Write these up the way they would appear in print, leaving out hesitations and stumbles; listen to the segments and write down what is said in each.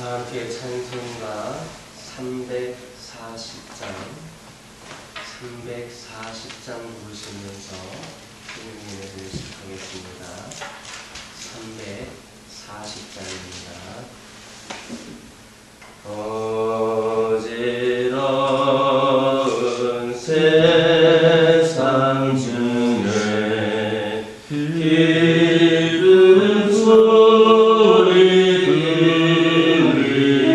다 함께 찬송가 340장 부르시면서 주님의 예배를 시작하겠습니다. 340장입니다. 어지러운 세상 중에 기쁜 소리 들리네.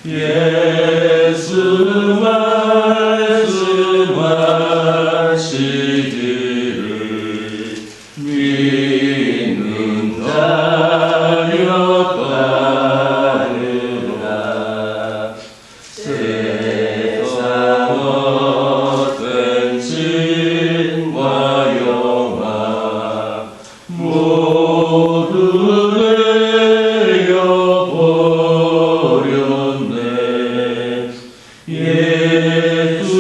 예수 말씀하시기를 믿는 자력 받으라. 세상 어떤 진과 영화 모두 내어버렸네. 예수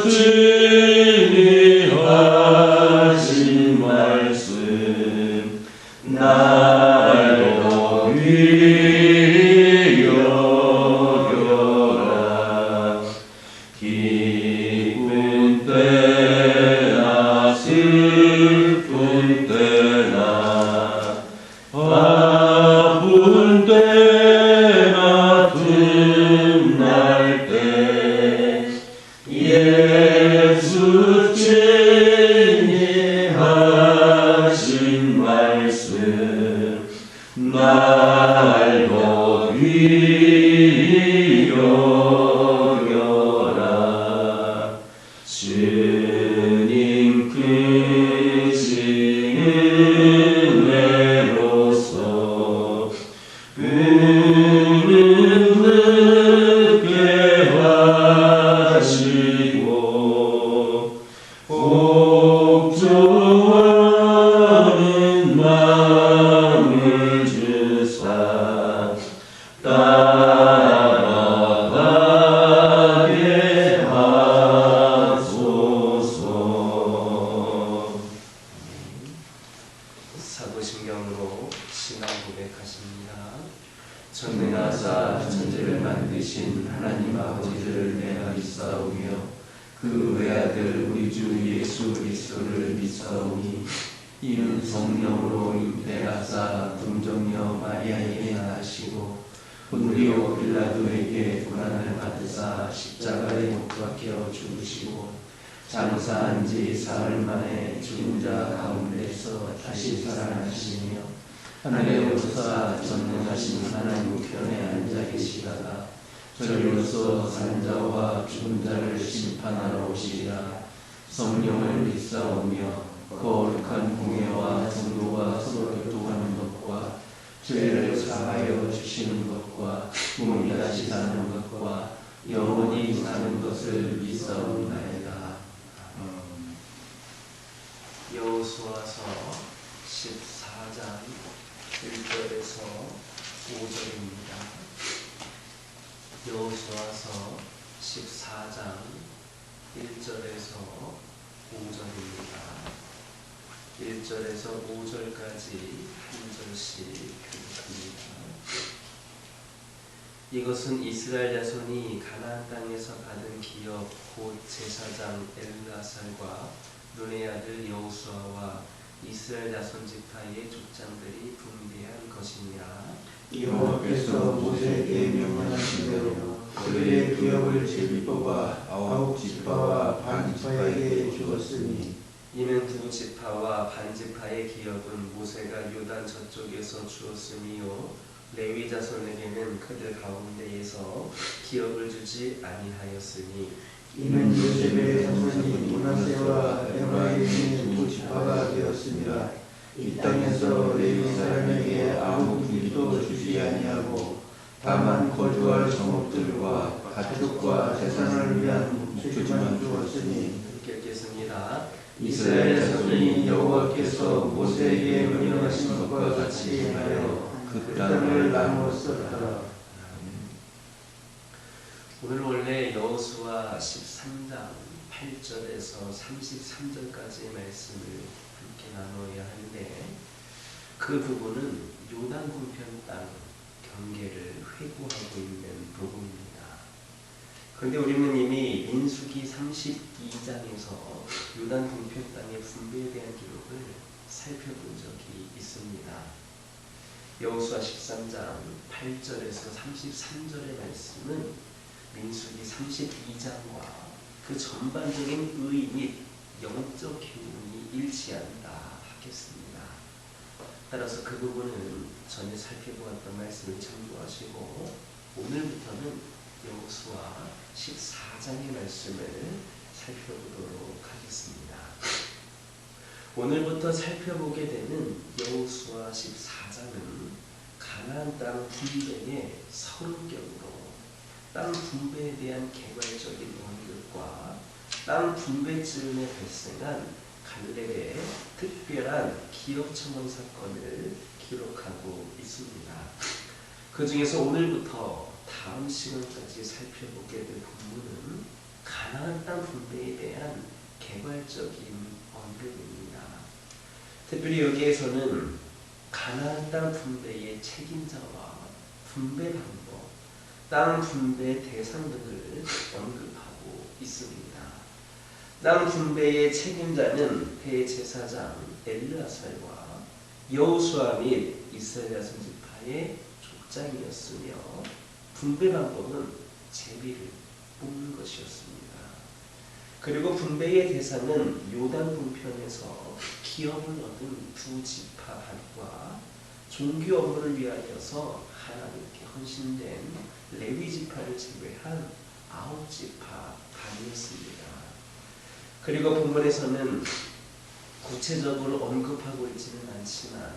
주님이 하신 말씀 날도 귀히 여겨라. 기쁜 때나 슬픈 때나 아픈 때나 틈날 때 예수 주님이 하신 말씀 날도 귀히 여겨라. 주님 크신 은혜로서 은은 늦게 하시고 복종하는 마음을 주사 따라가게 하소서. 사도신경으로 신앙 고백하십니다. 전능하사 천지를 만드신 하나님 아버지를 내가 믿사오며 그 외아들 우리 주 예수 그리스도를 믿사오니 이는 성령으로 잉태하사 동정녀 마리아에게 나시고 본디오 빌라도에게 고난을 받으사 십자가에 못 박혀 죽으시고 장사한 지 사흘 만에 죽은 자 가운데서 다시 살아나시며 하늘에 오르사 전능하신 하나님 우편에 앉아 계시다가 저리로서 산 자와 죽은 자를 심판하러 오시리라. 성령을 믿사오며 거룩한 공예와 성도가 서로 교통하는 것과 죄를 사하여 주시는 것과 몸이 다시 사는 것과 영원히 사는 것을 믿사옵나이다. 여호수아서 14장 1절에서 5절입니다. 여호수아서 14장 1절에서 5절입니다. 1절에서 5절까지 한 절씩 교독합니다. 이것은 이스라엘 자손이 가나안 땅에서 받은 기업 곧 제사장 엘르아살과 눈의 아들 여호수아와 이스라엘 자손 지파의 족장들이 분배한 것이니라. 여호와께서 모세에게 명령하신 대로 그들의 기업을 제비 뽑아 9 지파와 반 지파에게 주었으니 이는 2 지파와 반 지파의 기업은 모세가 요단 저쪽에서 주었으니요 레위 자손에게는 그들 가운데에서 기업을 주지 아니하였으니 이는 요셉의 자손이 므낫세와 에프라임의 2 지파가 되었습니다. 이 땅에서 레위 사람에게 아무 길도 주지 아니하고 다만 거주할 성읍들과 가축과 재산을 위한 목소리만 주었으니 읽겠습니다. 이스라엘 자손이 여호와께서 모세에게 명령하신 것과 같이 하여 그 땅을 나누어 썼더라. 오늘 원래 여호수아 13장 8절에서 33절까지의 말씀을 함께 나눠야 하는데 그 부분은 요단 건편 땅 경계를 회고하고 있는 부분입니다. 그런데 우리는 이미 민수기 32장에서 요단 동편 땅의 분배에 대한 기록을 살펴본 적이 있습니다. 여호수아 13장 8절에서 33절의 말씀은 민수기 32장과 그 전반적인 의 및 영적 교훈이 일치한다 하겠습니다. 따라서 그 부분은 전에 살펴보았던 말씀을 참고하시고 오늘부터는 여호수아 14장의 말씀을 살펴보도록 하겠습니다. 오늘부터 살펴보게 되는 여호수아 14장은 가나안 땅 분배의 서론격으로 땅 분배에 대한 개괄적인 언급과 땅 분배 즈음에 발생한 갈렙의 특별한 기업청원 사건을 기록하고 있습니다. 그 중에서 오늘부터 다음 시간까지 살펴보게 될 본문은 가나안 땅 분배에 대한 개괄적인 언급입니다. 특별히 여기에서는 가나안 땅 분배의 책임자와 분배 방법, 땅 분배 대상 등을 언급하고 있습니다. 땅 분배의 책임자는 대제사장 엘르아살과 여호수아 및 이스라엘 자손 지파의 족장이었으며 분배 방법은 제비를 뽑는 것이었습니다. 그리고 분배의 대상은 요단 동편에서 기업을 얻은 두 지파 반과 종교 업무를 위하여서 하나님께 헌신된 레위 지파를 제외한 9지파 반이었습니다. 그리고 본문에서는 구체적으로 언급하고 있지는 않지만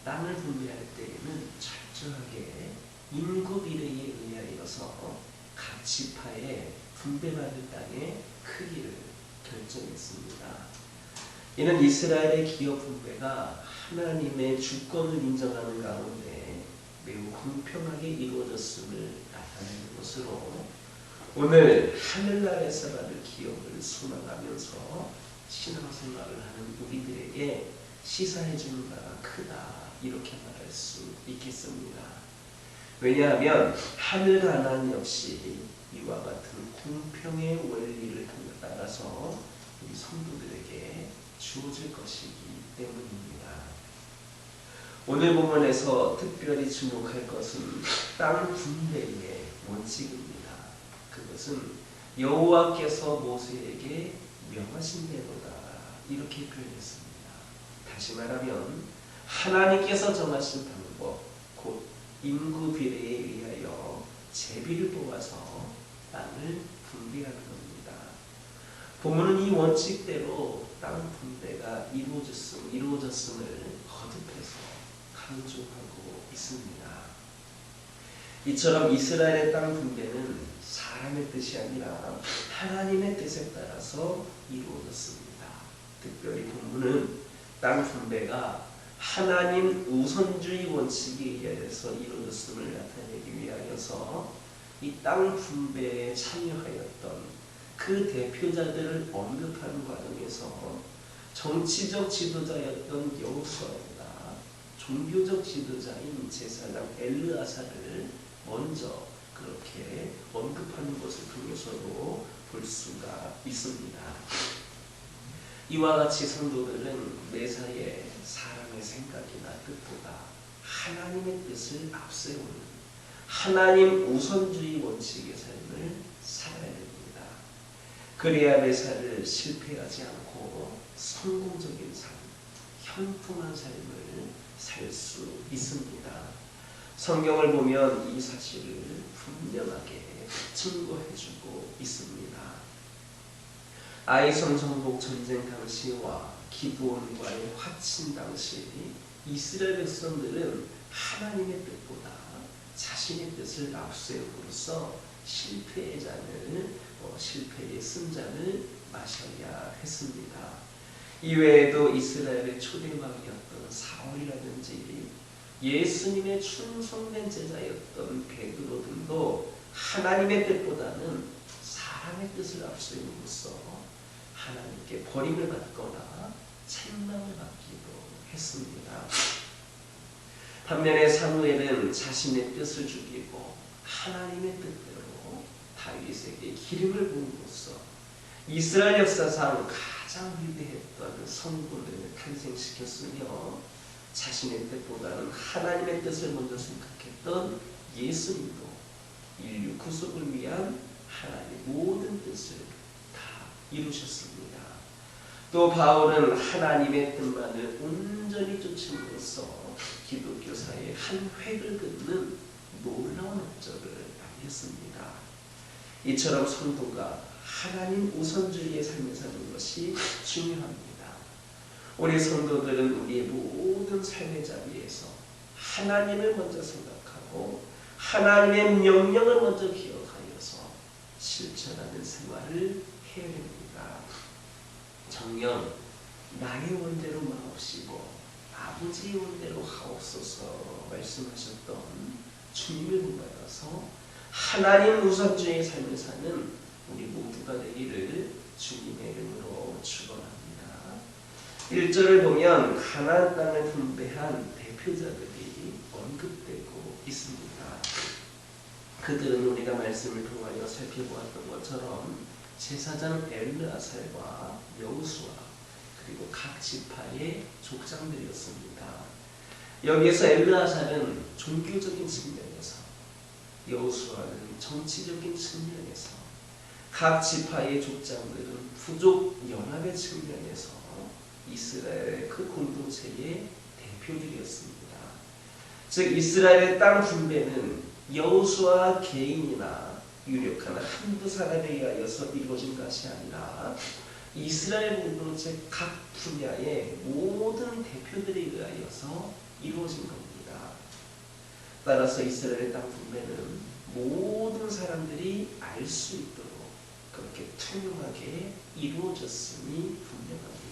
땅을 분배할 때에는 철저하게 인구 비례에 의하여서 각 지파의 분배받을 땅의 크기를 결정했습니다. 이는 이스라엘의 기업 분배가 하나님의 주권을 인정하는 가운데 매우 공평하게 이루어졌음을 나타내는 것으로 오늘 하늘나라에서 받을 기업을 소망하면서 신앙생활을 하는 우리들에게 시사해 주는 바가 크다 이렇게 말할 수 있겠습니다. 왜냐하면 하늘 가나안 역시 이와 같은 공평의 원리를 따라서 우리 성도들에게 주어질 것이기 때문입니다. 오늘 본문에서 특별히 주목할 것은 땅 분배의 원칙입니다. 그것은 여호와께서 모세에게 명하신 대로다 이렇게 표현했습니다. 다시 말하면 하나님께서 정하신 방법, 곧 인구 비례에 의하여 제비를 뽑아서 땅을 분배하는 겁니다. 본문은 이 원칙대로 땅 분배가 이루어졌음을 거듭해서 강조하고 있습니다. 이처럼 이스라엘의 땅 분배는 사람의 뜻이 아니라 하나님의 뜻에 따라서 이루어졌습니다. 특별히 본문은 땅 분배가 하나님 우선주의 원칙에 의해서 이루어졌음을 나타내기 위하여서 이 땅 분배에 참여하였던 그 대표자들을 언급하는 과정에서 정치적 지도자였던 여호수아보다 종교적 지도자인 제사장 엘르아살을 먼저 그렇게 언급하는 것을 통해서도 볼 수가 있습니다. 이와 같이 성도들은 매사에 사람의 생각이나 뜻보다 하나님의 뜻을 앞세우는 하나님 우선주의 원칙의 삶을 살아야 됩니다. 그래야 매사를 실패하지 않고 성공적인 삶, 형통한 삶을 살 수 있습니다. 성경을 보면 이 사실을 분명하게 증거해주고 있습니다. 아이성 정복 전쟁 당시와 기브온과의 화친 당시 이스라엘 백성들은 하나님의 뜻보다 자신의 뜻을 앞세움으로써 실패의 쓴잔을 마셔야 했습니다. 이외에도 이스라엘의 초대왕이었던 사울이라든지 예수님의 충성된 제자였던 베드로 등도 하나님의 뜻보다는 사람의 뜻을 앞세움으로써 하나님께 버림을 받거나 책망을 받기도 했습니다. 반면에 사무엘은 자신의 뜻을 죽이고 하나님의 뜻대로 다윗에게 기름을 부음으로써 이스라엘 역사상 가장 위대했던 성군을 탄생시켰으며 자신의 뜻보다는 하나님의 뜻을 먼저 생각했던 예수님도 인류 구속을 위한 하나님의 모든 뜻을 다 이루셨습니다. 또 바울은 하나님의 뜻만을 온전히 쫓음으로써 기독교사의 한 획을 긋는 놀라운 업적을 알렸습니다. 이처럼 성도가 하나님 우선주의의 삶을 사는 것이 중요합니다. 우리 성도들은 우리의 모든 삶의 자리에서 하나님을 먼저 생각하고 하나님의 명령을 먼저 기억하여서 실천하는 생활을 해야 됩니다. 정녕 나의 원대로 마옵시고 아버지의 원대로 하옵소서 말씀하셨던 주님을 본받아서 하나님 우선주의의 삶을 사는 우리 모두가 되기를 주님의 이름으로 축원합니다. 1절을 보면 가나안 땅을 분배한 대표자들이 언급되고 있습니다. 그들은 우리가 말씀을 통하여 살펴보았던 것처럼 제사장 엘르아살과 여호수아 그리고 각 지파의 족장들이었습니다. 여기에서 엘르아살은 종교적인 측면에서, 여호수아는 정치적인 측면에서, 각 지파의 족장들은 부족 연합의 측면에서 이스라엘의 그 공동체의 대표들이었습니다. 즉 이스라엘의 땅 분배는 여호수아 개인이나 유력한 한두 사람에 의하여서 이루어진 것이 아니라 이스라엘 공동체 각 분야의 모든 대표들에 의하여서 이루어진 겁니다. 따라서 이스라엘의 땅 분배는 모든 사람들이 알 수 있도록 그렇게 투명하게 이루어졌음이 분명합니다.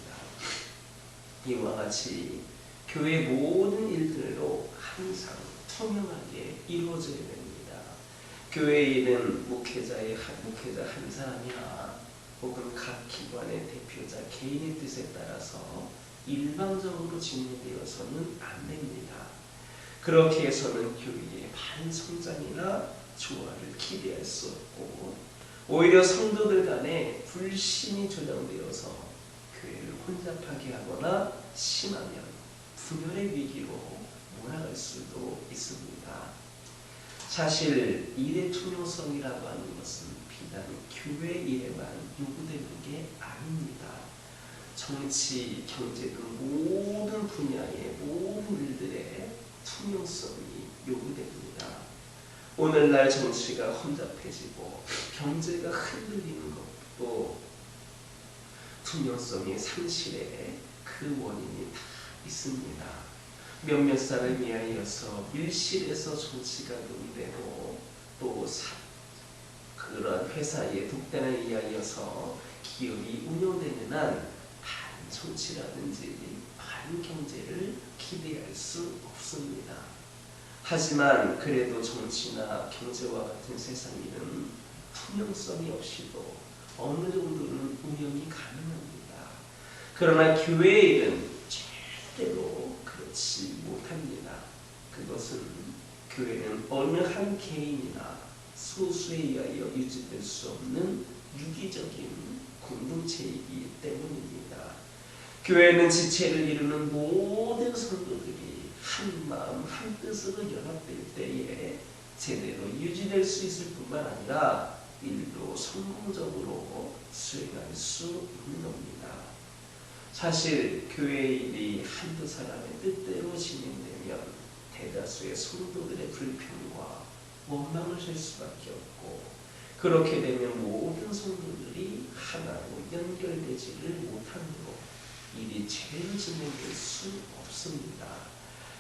이와 같이 교회 모든 일들로 항상 투명하게 이루어져야 됩니다. 교회의 일은 목회자 한 사람이나 혹은 각 기관의 대표자 개인의 뜻에 따라서 일방적으로 진행되어서는 안 됩니다. 그렇게 해서는 교회의 반성장이나 조화를 기대할 수 없고 오히려 성도들 간에 불신이 조장되어서 교회를 혼잡하게 하거나 심하면 분열의 위기로 몰아갈 수도 있습니다. 사실 일의 투명성이라고 하는 것은 비단 교회 일에만 요구되는 게 아닙니다. 정치, 경제 등 모든 분야의 모든 일들의 투명성이 요구됩니다. 오늘날 정치가 혼잡해지고 경제가 흔들리는 것도 투명성의 상실에 그 원인이 다 있습니다. 몇몇 사람에 의하여서 밀실에서 정치가 논되고 또 그런 회사의 독단에 의하여서 기업이 운영되는 한 반정치라든지 반경제를 기대할 수 없습니다. 하지만 그래도 정치나 경제와 같은 세상 일은 투명성이 없이도 어느 정도는 운영이 가능합니다. 그러나 교회의 일은 절대로 그렇지 못합니다. 그것은 교회는 어느 한 개인이나 소수에 의하여 유지될 수 없는 유기적인 공동체이기 때문입니다. 교회는 지체를 이루는 모든 성도들이 한 마음 한 뜻으로 연합될 때에 제대로 유지될 수 있을 뿐만 아니라 일도 성공적으로 수행할 수 있는 겁니다. 사실 교회의 일이 한두 사람의 뜻대로 진행되면 대다수의 성도들의 불평과 원망을 살 수밖에 없고 그렇게 되면 모든 성도들이 하나로 연결되지를 못하므로 일이 제대로 진행될 수 없습니다.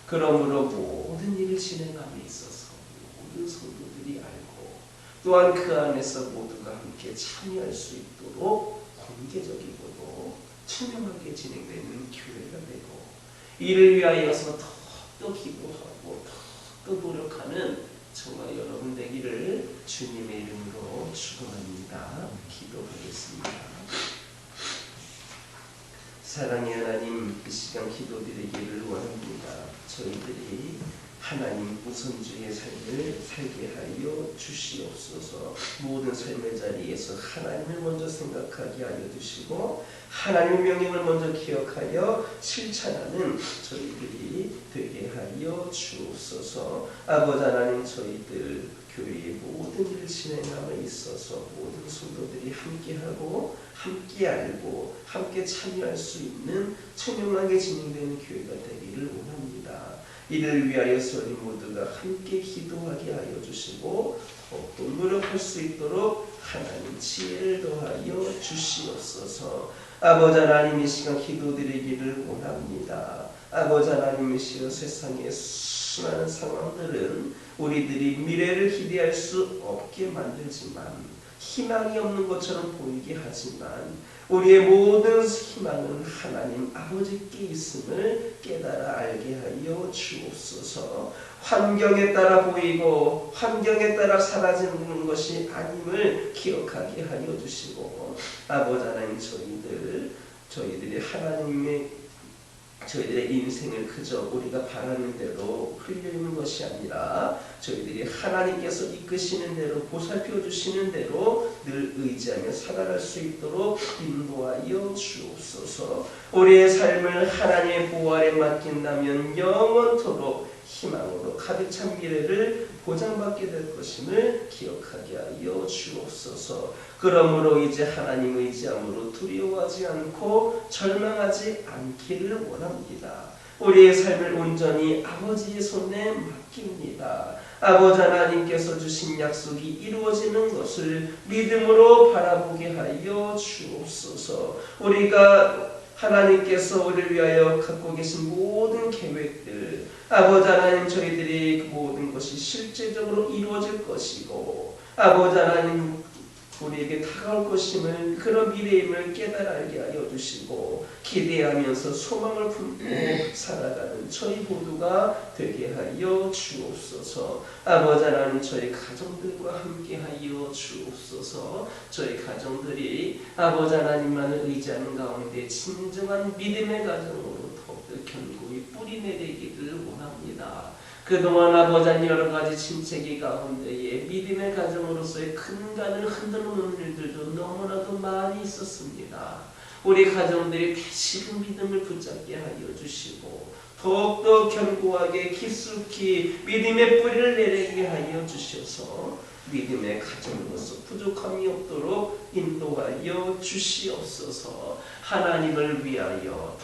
그러므로 모든 일을 진행함에 있어서 모든 성도들이 알고 또한 그 안에서 모두가 함께 참여할 수 있도록 공개적이고도 투명하게 진행되는 교회가 되고 이를 위하여서 더욱더 기도하고 더욱더 노력하는 저와 여러분 되기를 주님의 이름으로 축원합니다. 기도하겠습니다. 사랑의 하나님, 이 시간 기도드리기를 원합니다. 저희들이 하나님 우선주의 삶을 살게 하여 주시옵소서. 모든 삶의 자리에서 하나님을 먼저 생각하게 하여 주시고 하나님의 명령을 먼저 기억하여 실천하는 저희들이 되게 하여 주옵소서. 아버지 하나님, 저희들 교회의 모든 일을 진행함에 있어서 모든 성도들이 함께하고 함께 알고 함께 참여할 수 있는 청명하게 진행되는 교회가 되기를 원합니다. 이를 위하여 저희 모두가 함께 기도하게 하여 주시고 또 노력할 수 있도록 하나님 지혜를 더하여 주시옵소서. 아버지 하나님, 이 시간 기도드리기를 원합니다. 아버지 하나님, 이 시간 세상의 수많은 상황들은 우리들이 미래를 기대할 수 없게 만들지만 희망이 없는 것처럼 보이게 하지만 우리의 모든 희망은 하나님 아버지께 있음을 깨달아 알게 하여 주옵소서. 환경에 따라 보이고 환경에 따라 사라지는 것이 아님을 기억하게 하여 주시고 아버지 하나님, 저희들의 인생을 그저 우리가 바라는 대로 흘리는 것이 아니라 저희들이 하나님께서 이끄시는 대로 보살펴 주시는 대로 늘 의지하며 살아갈 수 있도록 인도하여 주옵소서. 우리의 삶을 하나님의 보호 아래 맡긴다면 영원토록 희망으로 가득 찬 미래를 보장받게 될 것임을 기억하게 하여 주옵소서. 그러므로 이제 하나님 의지함으로 두려워하지 않고 절망하지 않기를 원합니다. 우리의 삶을 온전히 아버지의 손에 맡깁니다. 아버지 하나님께서 주신 약속이 이루어지는 것을 믿음으로 바라보게 하여 주옵소서. 우리가 하나님께서 우리를 위하여 갖고 계신 모든 계획들, 아버지 하나님, 저희들이 그 모든 것이 실제적으로 이루어질 것이고 아버지 하나님, 우리에게 다가올 것임을, 그런 미래임을 깨달아 알게 하여 주시고 기대하면서 소망을 품고 살아가는 저희 모두가 되게 하여 주옵소서. 아버지 하나님, 저희 가정들과 함께 하여 주옵소서. 저희 가정들이 아버지 하나님만을 의지하는 가운데 진정한 믿음의 가정으로 더욱더 견고히 뿌리 내리기를 원합니다. 그동안 아버지 하나님, 여러 가지 침체기 가운데에 믿음의 가정으로서의 근간을 흔들는 일들도 너무나도 많이 있었습니다. 우리 가정들이 다시금 믿음을 붙잡게 하여 주시고 더욱더 견고하게 깊숙이 믿음의 뿌리를 내리게 하여 주셔서 믿음의 가정으로서 부족함이 없도록 인도하여 주시옵소서. 하나님을 위하여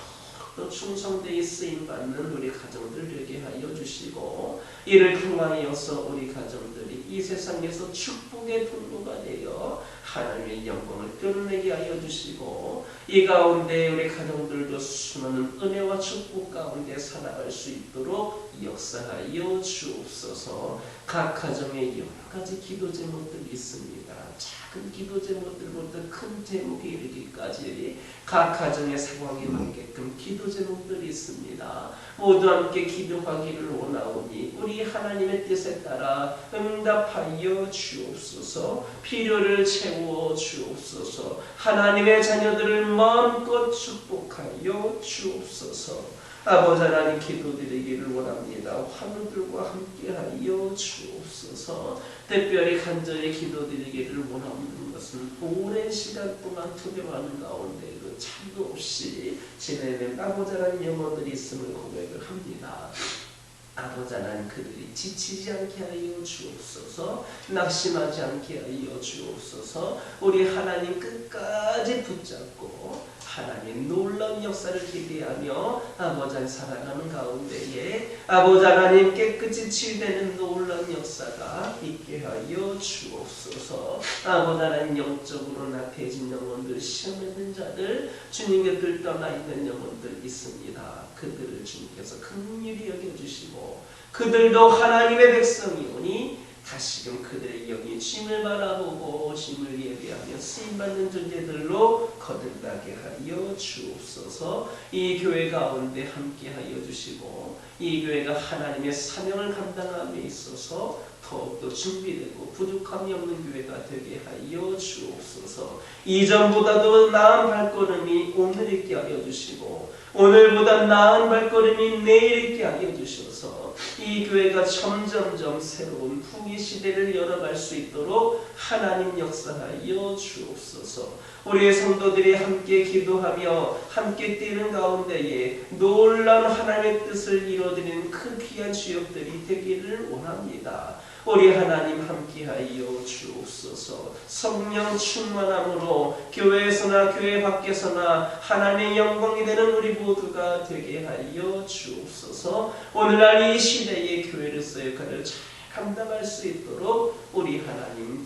또 충성되이 쓰임받는 우리 가정들 되게 하여 주시고 이를 통하여서 우리 가정들이 이 세상에서 축복의 통로가 되어 하나님의 영광을 드러내게 하여 주시고 이 가운데 우리 가정들도 수많은 은혜와 축복 가운데 살아갈 수 있도록 역사하여 주옵소서. 각 가정에 여러 가지 기도 제목들이 있습니다. 작은 기도 제목들부터 큰 제목에 이르기까지 각 가정의 상황에 맞게끔 기도 제목들이 있습니다. 모두 함께 기도하기를 원하오니 우리 하나님의 뜻에 따라 응답하여 주옵소서. 필요를 채워 주옵소서. 하나님의 자녀들을 마음껏 축복하여 주옵소서. 아버지 하나님, 기도드리기를 원합니다. 환우들과 함께하여 주옵소서. 특별히 간절히 기도드리기를 원하는 것은 오랜 시간 동안 투병하는 가운데도 잠도 없이 지내는 아버지 하나님 영혼들이 있음을 고백을 합니다. 아버지 하나님, 그들이 지치지 않게 하여 주옵소서. 낙심하지 않게 하여 주옵소서. 우리 하나님 끝까지 붙잡고 하나님 놀라운 역사를 기대하며 아버지 하나님 살아가는 가운데에 아버지 하나님 깨끗이 치유되는 놀라운 역사가 있게 하여 주옵소서. 아버지 하나님, 영적으로 나태해진 영혼들, 시험했는 자들, 주님 곁을 떠나 있는 영혼들 있습니다. 그들을 주님께서 긍휼히 여겨주시고 그들도 하나님의 백성이오니 다시금 그들의 영이 주님을 바라보고 주님을 예배하며 쓰임받는 존재들로 거듭나게 하여 주옵소서. 이 교회 가운데 함께 하여 주시고 이 교회가 하나님의 사명을 감당함에 있어서 더욱더 준비되고 부족함이 없는 교회가 되게 하여 주옵소서. 이전보다도 나은 발걸음이 오늘 있게 하여 주시고 오늘보다 나은 발걸음이 내일 있게 하여 주셔서 이 교회가 점점점 새로운 풍의 시대를 열어갈 수 있도록 하나님 역사하여 주옵소서. 우리의 성도들이 함께 기도하며 함께 뛰는 가운데에 놀라운 하나님의 뜻을 이루어드리는 큰 귀한 주역들이 되기를 원합니다. 우리 하나님 함께하여 주옵소서. 성령 충만함으로 교회에서나 교회 밖에서나 하나님의 영광이 되는 우리 모두가 되게 하여 주옵소서. 오늘날 이 시대의 교회로서의 역할을 잘 감당할 수 있도록 우리 하나님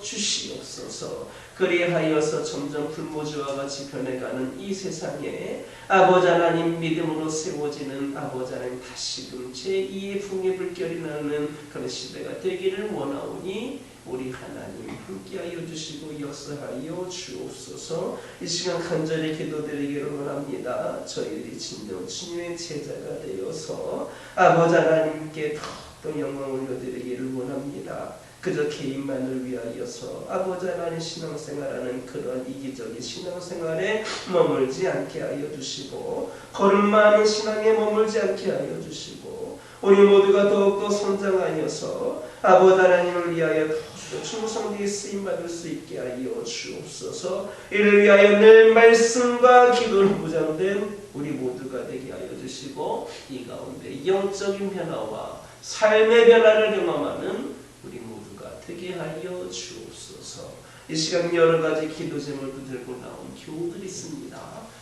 지켜주시옵소서. 그리하여서 점점 불모지와 같이 변해가는 이 세상에 아버지 하나님 믿음으로 세워지는 아버지 하나님 다시금 제2의 풍의 불결이 나는 그런 시대가 되기를 원하오니 우리 하나님 함께하여 주시고 역사하여 주옵소서. 이 시간 간절히 기도드리기를 원합니다. 저희들이 진정 주님의 제자가 되어서 아버지 하나님께 더 영광을 올려드리기를 원합니다. 그저 개인만을 위하여서 아버지 하나님 신앙생활하는 그런 이기적인 신앙생활에 머물지 않게 하여 주시고 거름 많은 신앙에 머물지 않게 하여 주시고 우리 모두가 더욱더 성장하여서 아버지 하나님을 위하여 더욱더 충성되게 쓰임받을 수 있게 하여 주옵소서. 이를 위하여 늘 말씀과 기도로 무장된 우리 모두가 되게 하여 주시고 이 가운데 영적인 변화와 삶의 변화를 경험하는 우리 모두가 되게 하여 주옵소서. 이 시간 여러 가지 기도 제목을 들고 나온 교우들이 있습니다.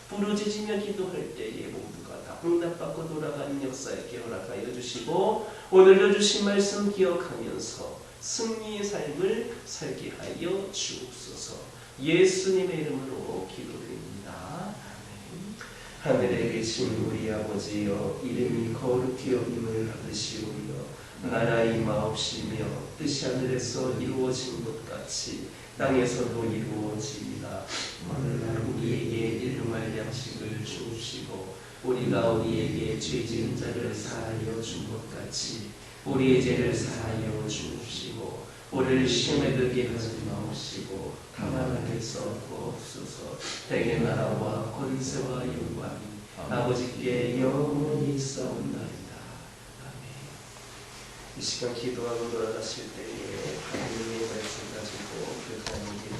부르짖으며 기도할 때에 모두가 다 응답받고 돌아가는 역사에 허락하여 주시고 오늘도 주신 말씀 기억하면서 승리의 삶을 살게 하여 주옵소서. 예수님의 이름으로 기도드립니다. 하늘에 계신 우리 아버지여, 이름이 거룩히 여김을 받으시오며 나라 임하옵시며 뜻이 하늘에서 이루어진 것 같이 땅에서도 이루어지이다. 오늘날 우리에게 일용할 양식을 주옵시고 우리가 우리에게 죄 지은 자를 사하여 준 것 같이 우리의 죄를 사하여 주옵시고 우리를 시험에 들게 하지 마옵시고 다만 악에서 구하옵소서. 대개 나라와 권세와 영광이 아버지께 영원히 있사옵나이다. 아멘. 이 시간 기도하고 돌아가실 때에 하나님의 말씀 가지고 그 하나님의